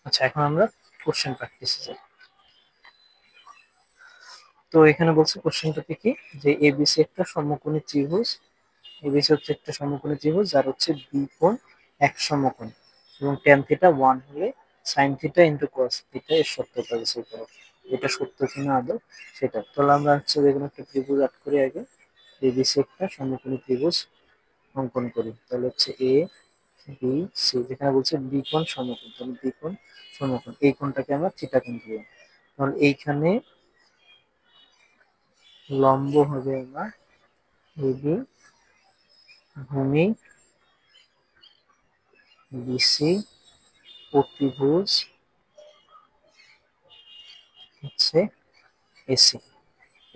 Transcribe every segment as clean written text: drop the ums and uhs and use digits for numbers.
আচ্ছা, এখন আমরা কোশ্চেন প্র্যাকটিসে যাই। তো এখানে বলছে কোশ্চেনটাতে কি, যে এবিসি একটা সমকোণী ত্রিভুজ। এবিসি হচ্ছে একটা সমকোণী ত্রিভুজ যার হচ্ছে বি কোণ এক সমকোণ, এবং ট্যান থিটা 1 হলে sine theta into cos theta এর সত্যতা বের করো। এটা সত্য কিনা আদৌ সেটা। তাহলে আমরা হচ্ছে যেকোনো একটা ত্রিভুজ আট করি আগে। এবিসি একটা সমকোণী ত্রিভুজ অঙ্কন করি। তাহলে হচ্ছে এ বি সি, যেখানে বলছে বি কোণ সমকোণ, তাহলে বি কোণ সমকোণ, এই কোণটাকে আমরা থিটা কোণ দিলাম। তাহলে এইখানে লম্ব হবে আমার এবি, ভূমি বিসি, প্রতিভুজ হচ্ছে এসি।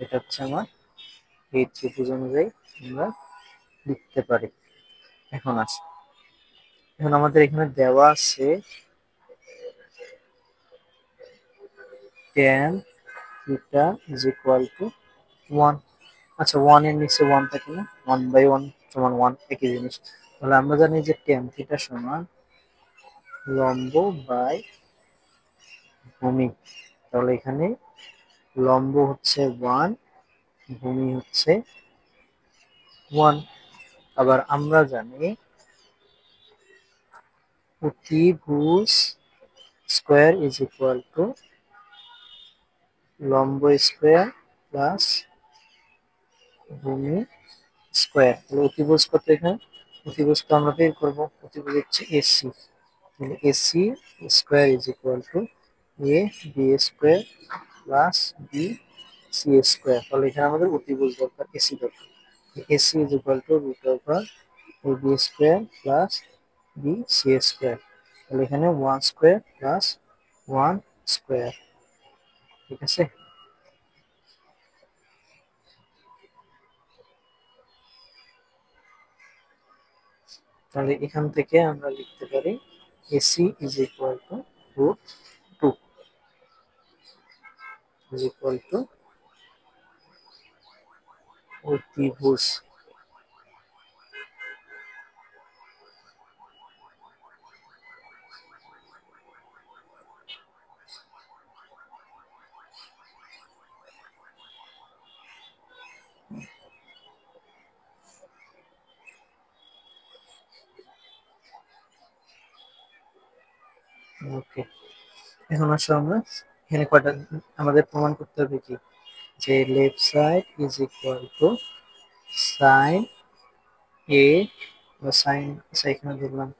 এটা হচ্ছে আমার এই ত্রিভুজ অনুযায়ী আমরা লিখতে পারি। এখন আসি, এখন আমাদের এখানে দেওয়া আছে tan theta is equal to 1। আচ্ছা, 1 এর নিচে 1 থাকে না, 1/1 সমান 1, একই জিনিস। তাহলে আমরা জানি যে tan থিটা সমান লম্ব বাই ভূমি। তাহলে এখানে লম্ব হচ্ছে 1, ভূমি হচ্ছে 1। আবার আমরা জানি প্রতিভুজ স্কোয়ার ইজ ইকুয়াল টু লম্ব স্কোয়ার প্লাস ভূমি স্কোয়ার। তাহলে অতিভুজ কত এখানে? অতিভুজ তো আমরা বের করবো, অতিভুজ হচ্ছে এসি। তাহলে AC square is equal to A B square plus B C square. তাহলে এখানে আমাদের অতিভুজ দরকার, এসি দরকার। AC is equal to root over A B square plus B C square. তাহলে এখানে 1 স্কোয়ার প্লাস 1 স্কোয়ার। ঠিক আছে। তাহলে এখান থেকে আমরা লিখতে পারি AC is equal to root 2 is equal to অতিভুজ। ওকে, এখন আসো আমরা এখানে কয়টা আমাদের প্রমাণ করতে হবে কি, যে left side is equal to sine A বা সাইন, এখানে ধরলাম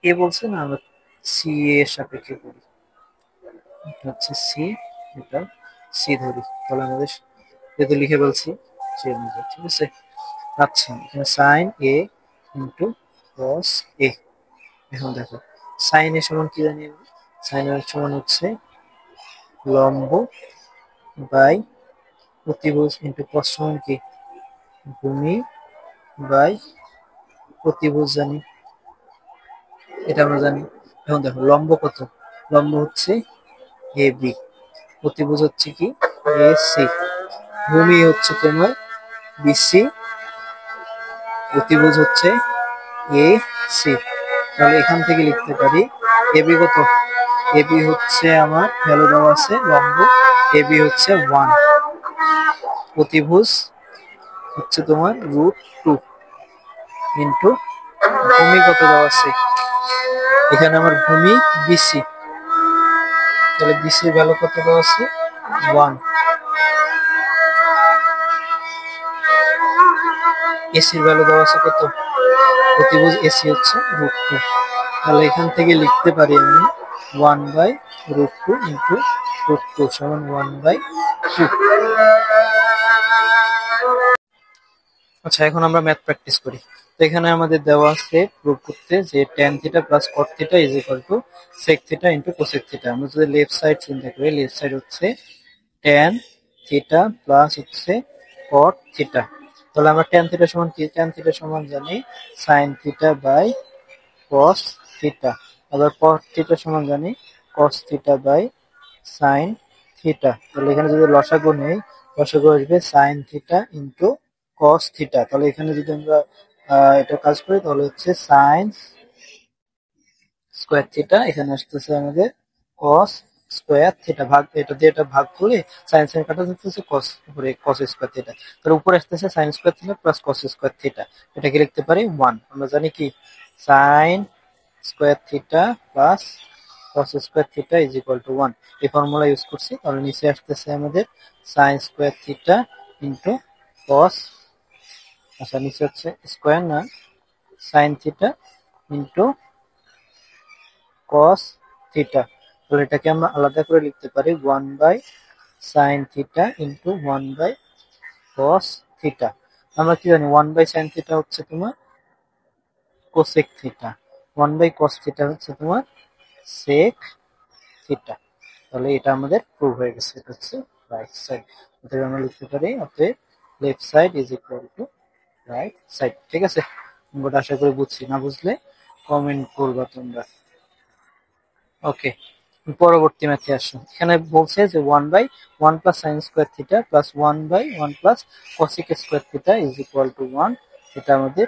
এ বলছে না, আমরা সি এর সাপেক্ষে করি। এটা হচ্ছে সি, এটা সি ধরি। তাহলে আমাদের যেহেতু লিখে বলছি সে অনুযায়ী, ঠিক আছে। আচ্ছা, এখানে সাইন এ ইন্টু কস এ। এখন দেখো সাইন এ সমান কি জানি, সাইন এর সমান হচ্ছে লম্ব বাই প্রতিভুজ ইন্টু কস সমান কি ভূমি বাই প্রতিভুজ জানি, এটা আমরা জানি। এখন দেখো লম্ব কত, লম্ব হচ্ছে এ বি, প্রতিভুজ হচ্ছে কি এ সি, ভূমি হচ্ছে তোমার বিসি, প্রতিভুজ হচ্ছে এ সি। তাহলে এখান থেকে লিখতে পারি এবি কত, এবি হচ্ছে আমার ভ্যালু দেওয়া আছে লম্ব, এবি হচ্ছে 1, প্রতিভুজ হচ্ছে তোমার √2 ইন্টু ভূমি কত দেওয়া আছে, এখানে আমার ভূমি বিসি, তাহলে বিসির ভ্যালু কত দেওয়া আছে 1, এসির ভ্যালু দেওয়া আছে কত, প্রতিভুজ এসি হচ্ছে √2। তাহলে এখান থেকে লিখতে পারি আমি 1/√2 ইন্টু √2 সমান 1/2। আচ্ছা, এখন আমরা ম্যাথ প্র্যাকটিস করি। তো এখানে আমাদের দেওয়া আছে প্রুভ করতে যে tan theta plus cot theta is equal two sec theta into cosec theta. আমরা যদি লেফট সাইড চিন্তা করি, লেফট সাইড হচ্ছে tan থিটা প্লাস হচ্ছে cot থিটা। তাহলে আমরা tan থিটা সমান কি, tan থিটা সমান জানি sin theta by cos theta. আবার cot থিটা সমান জানি cos theta by sin theta. তাহলে এখানে যদি লসাগু নেই, লসাগু আসবে sin theta into cos theta. তাহলে এখানে যদি আমরা এটা কাজ করি তাহলে হচ্ছে sin স্কয়ার থিটা, এখানে আসতেছে আমাদের কস স্কোয়ার থিটা, ভাগ এটা দিয়ে এটা ভাগ করলে সাইন সাইন কাটা যাচ্ছে কস, উপরে কস স্কোয়ার থিটা, তাহলে উপরে আসতেছে sine square theta plus cos square theta, এটাকে লিখতে পারি 1। আমরা জানি কি sine square theta plus cos square theta is equal to 1, এই ফর্মুলা ইউজ করছি। তাহলে নিচে আসতেছে আমাদের sine square theta into cos, আচ্ছা নিচে হচ্ছে স্কোয়ার না, sine theta into cos theta, তাহলে এটাকে আমরা আলাদা করে লিখতে পারি 1 by sine theta into 1 by cos theta. আমরা কি জানি 1 বাই সাইন থিটা হচ্ছে তোমার cosec theta, 1 by cos theta হচ্ছে তোমার সেক থিটা। তাহলে এটা আমাদের প্রুভ হয়ে গেছে, এটা হচ্ছে রাইট সাইড। অতএব আমরা লিখতে পারি অতএব left side is equal two right side. ঠিক আছে, অঙ্কটা আশা করি বুঝছি, না বুঝলে কমেন্ট করবা তোমরা। ওকে, পরবর্তী ম্যাথে আসো। এখানে বলছে যে 1 by 1 plus sine square theta plus 1 by 1 plus cosec square theta is equal to 1, এটা আমাদের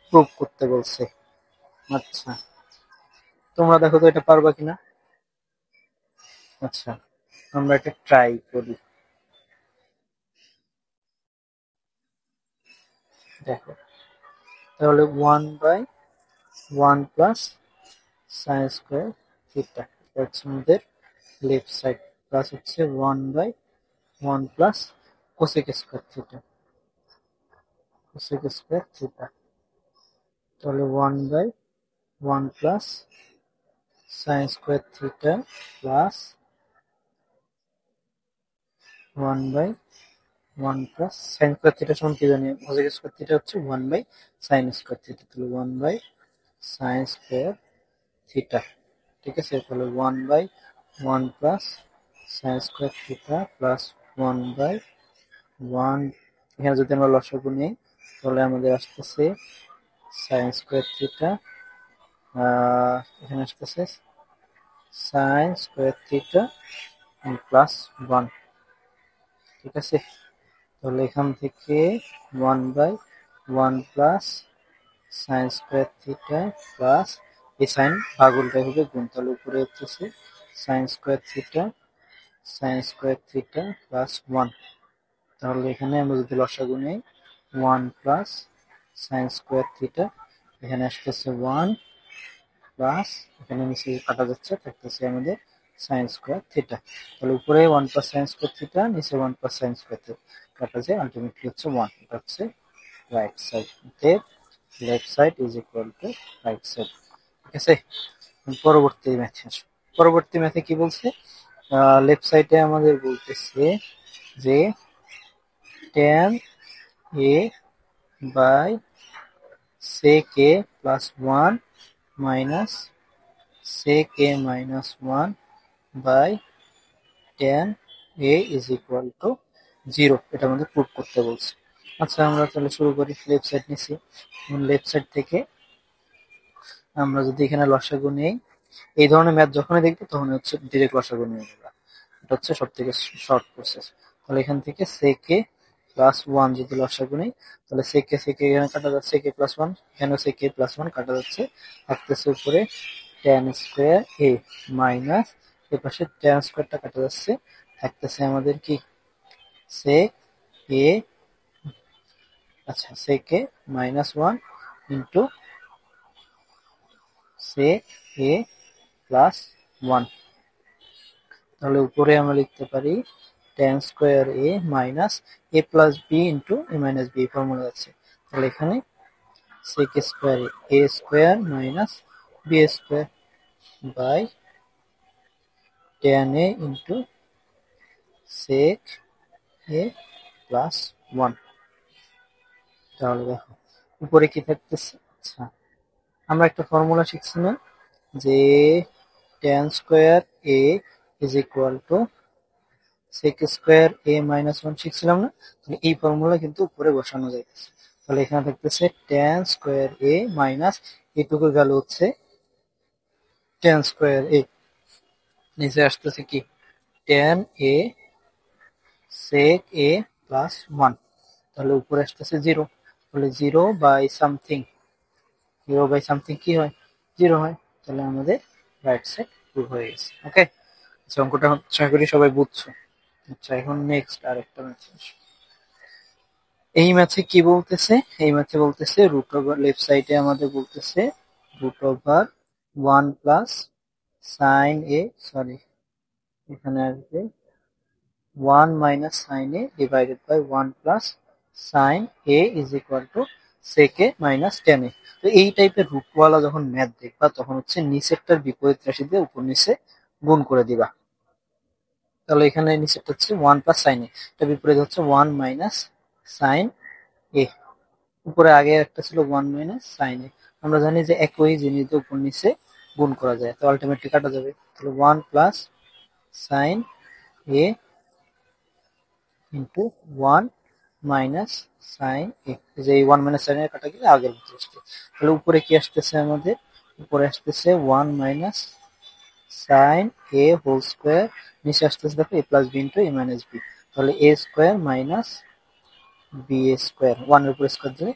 প্রুভ করতে বলছে। আচ্ছা, তোমরা দেখো তো এটা পারবা কিনা। আচ্ছা, আমরা এটা ট্রাই করি। দেখো, তাহলে 1 by 1 plus sine square theta, এটা হচ্ছে আমাদের লেফট সাইড, প্লাস হচ্ছে 1 by 1 plus cosec square theta, cosec square theta, তাহলে 1 by 1 plus sine square theta plus 1 by 1 plus sine square theta সমান কি জানি, কোসেক স্কোয়ার থিটা হচ্ছে 1 বাই সাইন স্কোয়ার থিটা, তাহলে 1 বাই সাইন স্কোয়ার থিটা। ঠিক আছে, তাহলে 1 by 1 plus sine square theta plus 1 by 1, এখানে যদি আমরা লসাগু নিই তাহলে আমাদের আসতেছে সাইন স্কোয়ার থিটা, এখানে আসতেছে সাইন স্কোয়ার থিটা প্লাস 1। ঠিক আছে, তাহলে এখান থেকে 1 by 1 plus sine square theta plus এই সাইন ভাগ উল্টাই হবে গুণ, তাহলে উপরে হচ্ছে সাইন স্কোয়ার থিটা প্লাস 1। তাহলে এখানে আমরা যদি লসাগু নেই 1 প্লাস সাইন স্কোয়ার থিটা, এখানে আসতেছে 1 প্লাস, এখানে নিচে কাটা যাচ্ছে থাকতেছে আমাদের সাইন স্কোয়ার থিটা, তাহলে উপরে 1 প্লাস সাইন স্কোয়ার থিটা, নিচে 1 প্লাস সাইন স্কোয়ার থিটা কাটা যায়, আলটিমেটলি হচ্ছে 1, এটা হচ্ছে right side. Left side is equal two right side. ঠিক আছে, পরবর্তী ম্যাথে আসো। পরবর্তী ম্যাথে কি বলছে, লেফট সাইডে আমাদের বলতেছে যে tan a by sec a plus 1 minus sec a minus 1 by tan a is equal to 0, এটা আমাদের প্রুভ করতে বলছে। আচ্ছা, আমরা তাহলে শুরু করি। লেফট সাইড নিছি, লেফট সাইড থেকে আমরা যদি এখানে লসাগু নেই, এই ধরনের ম্যাথ যখনই দেখবো তখন হচ্ছে ডিরেক্ট লসাগু নিয়ে নেবা, এটা হচ্ছে সব থেকে শর্ট প্রসেস। তাহলে এখান থেকে sec a প্লাস 1 যদি লসাগু নেই, তাহলে sec a এখানে কাটা যাচ্ছে, sec a প্লাস 1, এখানেও sec a প্লাস 1 কাটা যাচ্ছে, থাকতেছে উপরে tan স্কোয়ার a মাইনাস এর পাশে tan স্কোয়ারটা কাটা যাচ্ছে, থাকতেছে আমাদের কি sec a, আচ্ছা sec a minus 1 into sec a plus 1, তাহলে উপরে আমরা লিখতে পারি tan square a minus a plus B into a minus B, formula আছে। তাহলে এখানে sec square a square minus b square by tan a into sec a plus 1। তাহলে দেখো উপরে কি থাকতেছে, আচ্ছা আমরা একটা ফর্মুলা শিখছি না যে tan square a is equal two sec square a minus 1 শিখছিলাম না, তাহলে এই ফর্মুলা কিন্তু উপরে বসানো যাইতেছে। তাহলে এখানে থাকতেছে tan স্কোয়ার a মাইনাস এটুকু গেল হচ্ছে tan স্কোয়ার a, নিচে আসতেছে কি tan a sec a plus 1, তাহলে উপরে আসতেছে 0, তাহলে 0 বাই সামথিং, 0 বাই সামথিং কি হয় 0 হয়, তাহলে আমাদের রাইট সাইড প্রুভ হয়ে গেছে। ওকে, আচ্ছা, অঙ্কটা আশা করি সবাই বুঝছো। আচ্ছা, এখন নেক্সট আরেকটা ম্যাথ। এই ম্যাথে কি বলতেছে? এই ম্যাথে বলতেছে রুট ওভার, লেফট সাইডে আমাদের বলতেছে root over 1 plus sine A, sorry এখানে আসবে 1 minus sine A divided by 1 plus sine A is equal to sec A minus tan A. তো এই টাইপের রুটওয়ালা যখন ম্যাথ দেখবা তখন হচ্ছে নিচেরটার বিপরীত রাশি দিয়ে উপর নিচে গুণ করে দিবা। তাহলে এখানে নিচেরটা হচ্ছে 1 প্লাস সাইন এ, এটা বিপরীত হচ্ছে 1 মাইনাস সাইন এ। উপরে আগে একটা ছিল 1 মাইনাস সাইন এ। আমরা জানি যে একই জিনিস দিয়ে উপর নিচে গুণ করা যায়, তো আলটিমেটলি কাটা যাবে। তাহলে 1 প্লাস সাইন এ ইন্টু 1 মাইনাস সাইন এ, যে এই 1 মাইনাস সাইন এ কাটা গেলে আগের মতো আসছে। তাহলে উপরে কি আসতেছে আমাদের? উপরে আসতেছে 1 মাইনাস সাইন এ হোল স্কোয়ার, নিচে আসতেছে দেখো এ প্লাস বি ইন্টু এ মাইনাস বি। তাহলে এ square minus B A square, 1 এর উপর স্কোয়ার দিলে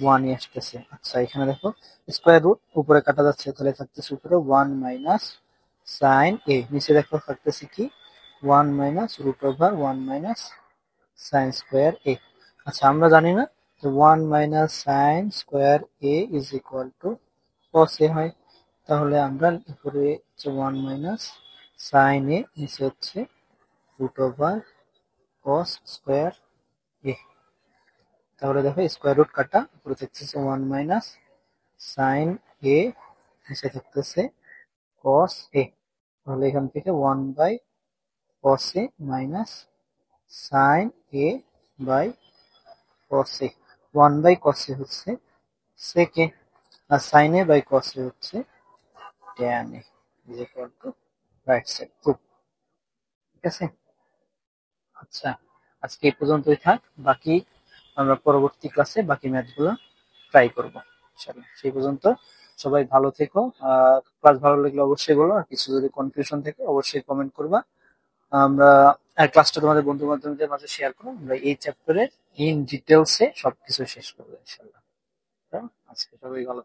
1 ই আসতেছে। আচ্ছা, এখানে দেখো স্কোয়ার রুট উপরে কাটা যাচ্ছে, তাহলে থাকতেছে উপরে 1 মাইনাস সাইন এ, নিচে দেখো থাকতেছে কি 1 minus root over 1 minus sine square A. আচ্ছা, আমরা জানি না যে 1 minus sine square A is equal to cos A হয়। তাহলে আমরা উপরে হচ্ছে 1 মাইনাস সাইন এ, নিচে হচ্ছে রুট ওভার কস স্কোয়ার এ। তাহলে দেখো স্কোয়ার রুট কাটা, উপরে থাকতেছে 1 মাইনাস সাইন এ, নিচে থাকতেছে কস এ। তাহলে এখান থেকে 1 by cos A minus sine A by cos A. 1 by cos A হচ্ছে sec A, R sign A by cos A হচ্ছে tan A is equal two right side proof. ঠিক আছে? আচ্ছা, আজকে এই পর্যন্তই থাক। বাকি আমরা পরবর্তী ক্লাসে বাকি ম্যাথগুলো ট্রাই করবো ইনশাআল্লাহ। সেই পর্যন্ত সবাই ভালো থেকো। আর ক্লাস ভালো লাগলে অবশ্যই বলো, আর কিছু যদি কনফিউশন থাকে অবশ্যই কমেন্ট করবা। আমরা আর ক্লাসটা তোমাদের বন্ধু বান্ধবদের মাঝে শেয়ার করো। আমরা এই চ্যাপ্টারের ইন ডিটেলসে সবকিছু শেষ করবো ইনশাআল্লাহ। তো আজকে সবাই ভালো